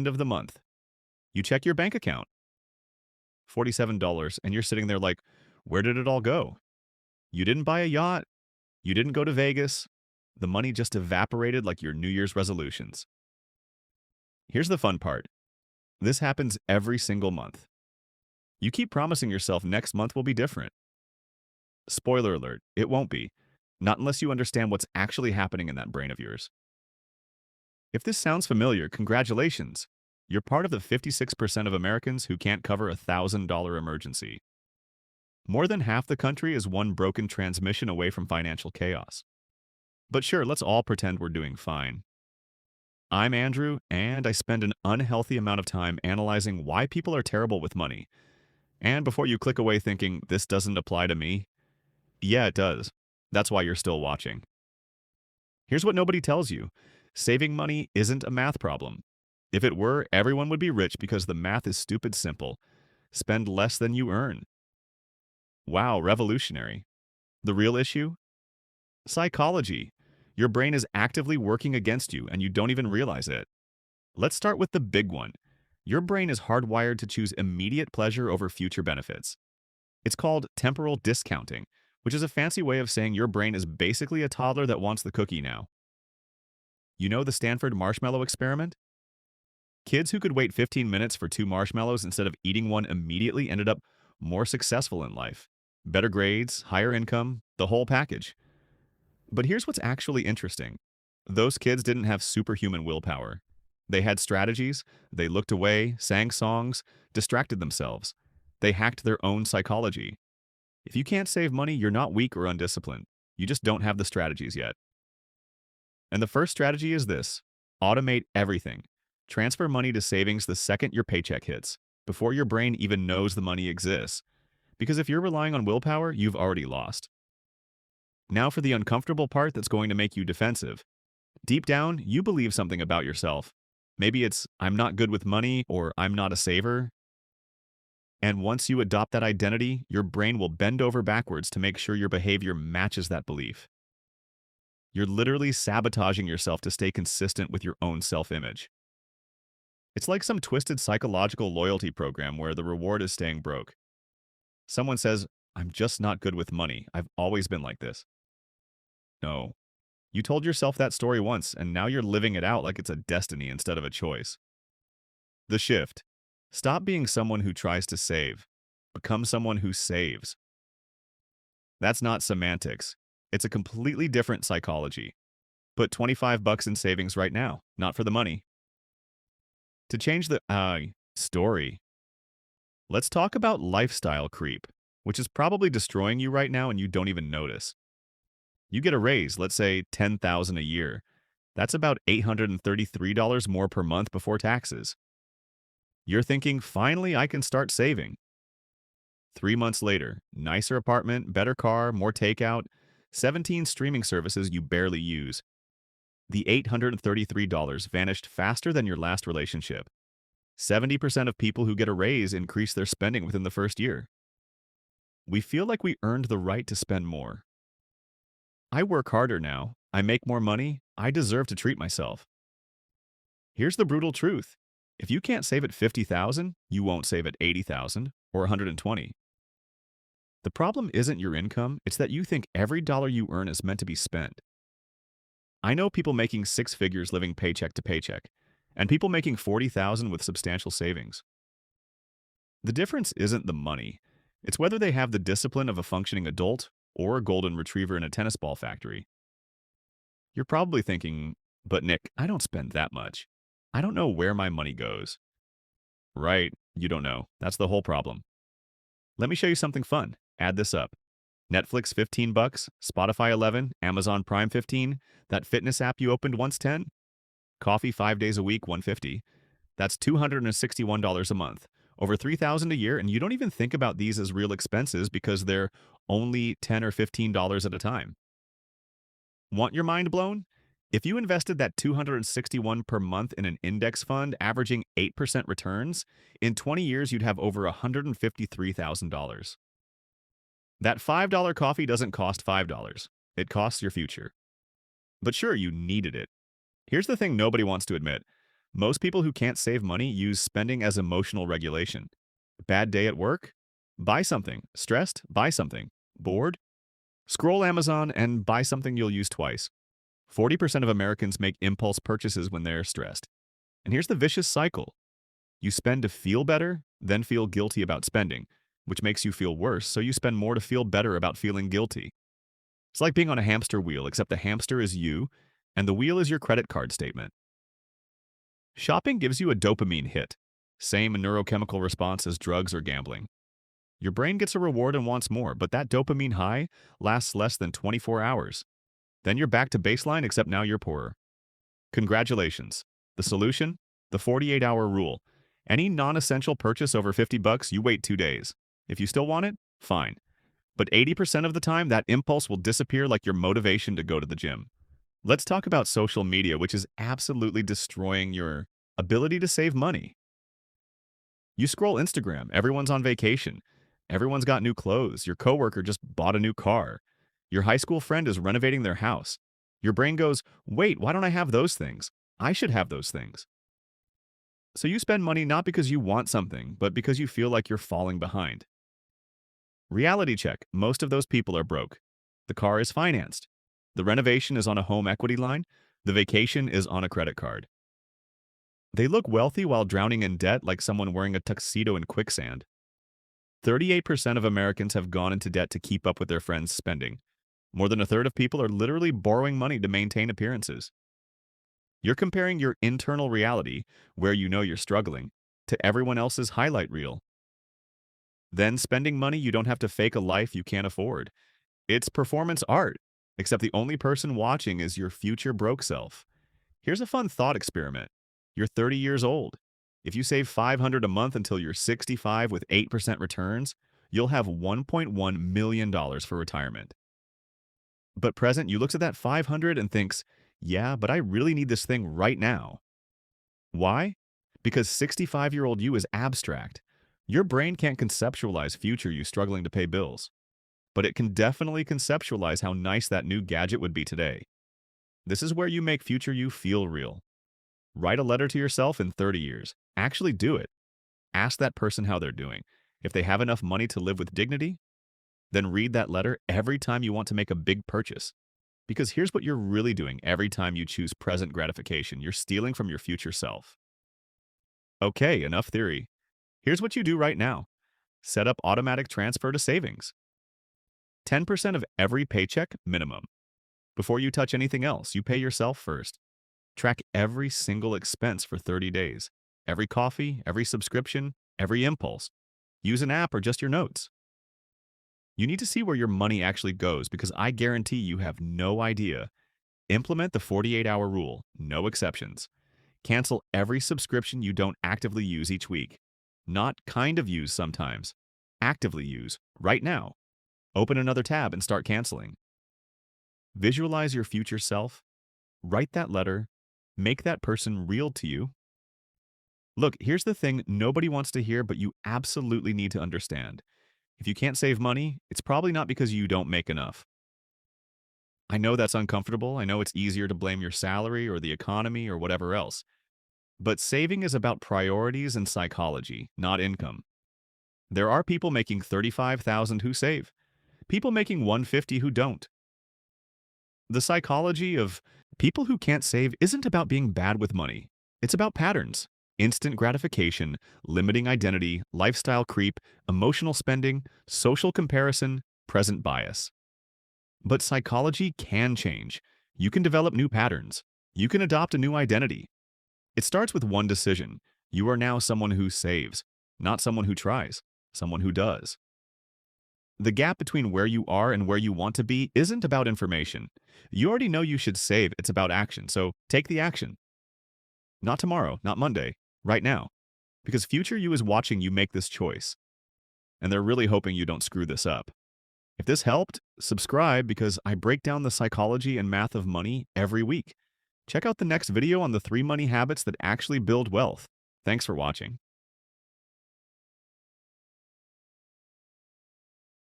end of the month. You check your bank account, $47, and you're sitting there like, where did it all go? You didn't buy a yacht. You didn't go to Vegas. The money just evaporated like your New Year's resolutions. Here's the fun part. This happens every single month. You keep promising yourself next month will be different. Spoiler alert, it won't be. Not unless you understand what's actually happening in that brain of yours. If this sounds familiar, congratulations. You're part of the 56% of Americans who can't cover a $1,000 emergency. More than half the country is one broken transmission away from financial chaos. But sure, let's all pretend we're doing fine. I'm Andrew, and I spend an unhealthy amount of time analyzing why people are terrible with money. And before you click away thinking, this doesn't apply to me, yeah, it does. That's why you're still watching. Here's what nobody tells you. Saving money isn't a math problem. If it were, everyone would be rich because the math is stupid simple. Spend less than you earn. Wow, revolutionary. The real issue? Psychology. Your brain is actively working against you and you don't even realize it. Let's start with the big one. Your brain is hardwired to choose immediate pleasure over future benefits. It's called temporal discounting, which is a fancy way of saying your brain is basically a toddler that wants the cookie now. You know the Stanford marshmallow experiment? Kids who could wait 15 minutes for 2 marshmallows instead of eating one immediately ended up more successful in life. Better grades, higher income, the whole package. But here's what's actually interesting. Those kids didn't have superhuman willpower. They had strategies, they looked away, sang songs, distracted themselves. They hacked their own psychology. If you can't save money, you're not weak or undisciplined. You just don't have the strategies yet. And the first strategy is this: automate everything. Transfer money to savings the second your paycheck hits, before your brain even knows the money exists. Because if you're relying on willpower, you've already lost. Now for the uncomfortable part that's going to make you defensive. Deep down, you believe something about yourself. Maybe it's, I'm not good with money, or I'm not a saver. And once you adopt that identity, your brain will bend over backwards to make sure your behavior matches that belief. You're literally sabotaging yourself to stay consistent with your own self-image. It's like some twisted psychological loyalty program where the reward is staying broke. Someone says, I'm just not good with money. I've always been like this. No. You told yourself that story once, and now you're living it out like it's a destiny instead of a choice. The shift. Stop being someone who tries to save. Become someone who saves. That's not semantics. It's a completely different psychology. Put $25 in savings right now, not for the money. To change the story, let's talk about lifestyle creep, which is probably destroying you right now and you don't even notice. You get a raise, let's say $10,000 a year. That's about $833 more per month before taxes. You're thinking, finally, I can start saving. 3 months later, nicer apartment, better car, more takeout, 17 streaming services you barely use. The $833 vanished faster than your last relationship. 70% of people who get a raise increase their spending within the first year. We feel like we earned the right to spend more. I work harder now. I make more money. I deserve to treat myself. Here's the brutal truth. If you can't save at 50,000, you won't save at 80,000 or 120. The problem isn't your income, it's that you think every dollar you earn is meant to be spent. I know people making six figures living paycheck to paycheck, and people making 40,000 with substantial savings. The difference isn't the money. It's whether they have the discipline of a functioning adult or a golden retriever in a tennis ball factory. You're probably thinking, but Nick, I don't spend that much. I don't know where my money goes. Right, you don't know. That's the whole problem. Let me show you something fun. Add this up. Netflix $15, Spotify 11, Amazon Prime 15, that fitness app you opened once 10, coffee 5 days a week 150. That's $261 a month, over $3,000 a year, and you don't even think about these as real expenses because they're only $10 or $15 at a time. Want your mind blown? If you invested that $261 per month in an index fund averaging 8% returns, in 20 years you'd have over $153,000. That $5 coffee doesn't cost $5. It costs your future. But sure, you needed it. Here's the thing nobody wants to admit. Most people who can't save money use spending as emotional regulation. Bad day at work? Buy something. Stressed? Buy something. Bored? Scroll Amazon and buy something you'll use twice. 40% of Americans make impulse purchases when they're stressed. And here's the vicious cycle. You spend to feel better, then feel guilty about spending, which makes you feel worse, so you spend more to feel better about feeling guilty. It's like being on a hamster wheel, except the hamster is you, and the wheel is your credit card statement. Shopping gives you a dopamine hit, same neurochemical response as drugs or gambling. Your brain gets a reward and wants more, but that dopamine high lasts less than 24 hours. Then you're back to baseline, except now you're poorer. Congratulations. The solution? The 48-hour rule. Any non-essential purchase over $50, you wait 2 days. If you still want it, fine. But 80% of the time, that impulse will disappear like your motivation to go to the gym. Let's talk about social media, which is absolutely destroying your ability to save money. You scroll Instagram, everyone's on vacation. Everyone's got new clothes. Your coworker just bought a new car. Your high school friend is renovating their house. Your brain goes, wait, why don't I have those things? I should have those things. So you spend money not because you want something, but because you feel like you're falling behind. Reality check. Most of those people are broke. The car is financed. The renovation is on a home equity line. The vacation is on a credit card. They look wealthy while drowning in debt like someone wearing a tuxedo in quicksand. 38% of Americans have gone into debt to keep up with their friends' spending. More than a third of people are literally borrowing money to maintain appearances. You're comparing your internal reality, where you know you're struggling, to everyone else's highlight reel. Then spending money you don't have to fake a life you can't afford. It's performance art, except the only person watching is your future broke self. Here's a fun thought experiment. You're 30 years old. If you save $500 a month until you're 65 with 8% returns, you'll have $1.1 million for retirement. But present, you looks at that 500 and thinks, yeah, but I really need this thing right now. Why? Because 65-year-old you is abstract. Your brain can't conceptualize future you struggling to pay bills. But it can definitely conceptualize how nice that new gadget would be today. This is where you make future you feel real. Write a letter to yourself in 30 years. Actually do it. Ask that person how they're doing. If they have enough money to live with dignity, then read that letter every time you want to make a big purchase. Because here's what you're really doing every time you choose present gratification. You're stealing from your future self. Okay, enough theory. Here's what you do right now. Set up automatic transfer to savings. 10% of every paycheck minimum. Before you touch anything else, you pay yourself first. Track every single expense for 30 days. Every coffee, every subscription, every impulse. Use an app or just your notes. You need to see where your money actually goes because I guarantee you have no idea. Implement the 48-hour rule, no exceptions. Cancel every subscription you don't actively use each week. Not kind of use sometimes. Actively use, right now. Open another tab and start canceling. Visualize your future self. Write that letter. Make that person real to you. Look, here's the thing nobody wants to hear, but you absolutely need to understand. If you can't save money, it's probably not because you don't make enough. I know that's uncomfortable. I know it's easier to blame your salary or the economy or whatever else. But saving is about priorities and psychology, not income. There are people making $35,000 who save. People making $150 who don't. The psychology of people who can't save isn't about being bad with money. It's about patterns. Instant gratification, limiting identity, lifestyle creep, emotional spending, social comparison, present bias. But psychology can change. You can develop new patterns. You can adopt a new identity. It starts with one decision. You are now someone who saves, not someone who tries, someone who does. The gap between where you are and where you want to be isn't about information. You already know you should save. It's about action. So take the action. Not tomorrow, not Monday, right now. Because future you is watching you make this choice. And they're really hoping you don't screw this up. If this helped, subscribe because I break down the psychology and math of money every week. Check out the next video on the 3 money habits that actually build wealth. Thanks for watching.